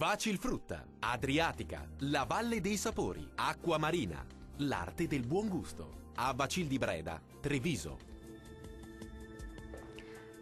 Facilfrutta, Adriatica, la Valle dei Sapori, Acqua Marina, l'arte del buon gusto. A Bacil di Breda, Treviso.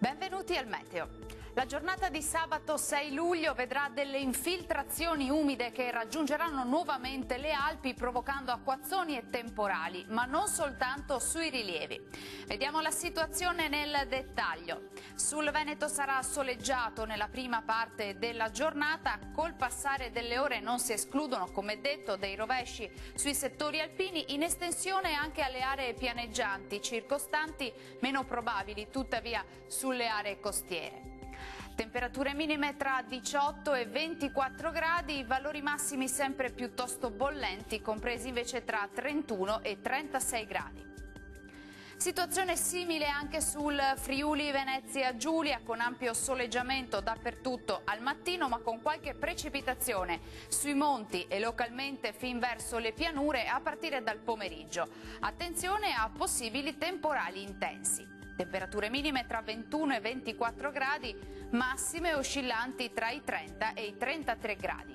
Benvenuti al Meteo. La giornata di sabato 6 luglio vedrà delle infiltrazioni umide che raggiungeranno nuovamente le Alpi provocando acquazzoni e temporali, ma non soltanto sui rilievi. Vediamo la situazione nel dettaglio. Sul Veneto sarà soleggiato nella prima parte della giornata, col passare delle ore non si escludono, come detto, dei rovesci sui settori alpini, in estensione anche alle aree pianeggianti circostanti, meno probabili tuttavia sulle aree costiere. Temperature minime tra 18 e 24 gradi, valori massimi sempre piuttosto bollenti, compresi invece tra 31 e 36 gradi. Situazione simile anche sul Friuli Venezia Giulia, con ampio soleggiamento dappertutto al mattino, ma con qualche precipitazione sui monti e localmente fin verso le pianure a partire dal pomeriggio. Attenzione a possibili temporali intensi. Temperature minime tra 21 e 24 gradi, massime oscillanti tra i 30 e i 33 gradi.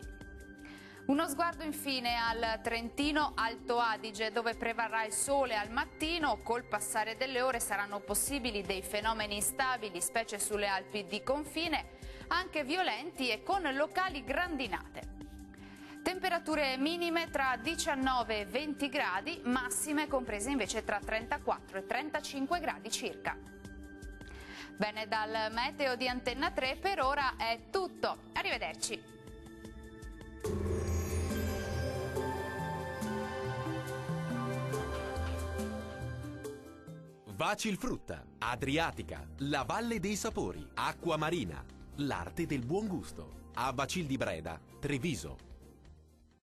Uno sguardo infine al Trentino Alto Adige, dove prevarrà il sole al mattino. Col passare delle ore saranno possibili dei fenomeni instabili, specie sulle Alpi di confine, anche violenti e con locali grandinate. Temperature minime tra 19 e 20 gradi, massime comprese invece tra 34 e 35 gradi circa. Bene, dal Meteo di Antenna 3 per ora è tutto. Arrivederci. Facilfrutta, Adriatica, la Valle dei Sapori, Acqua Marina, l'arte del buon gusto. A Bacil di Breda, Treviso.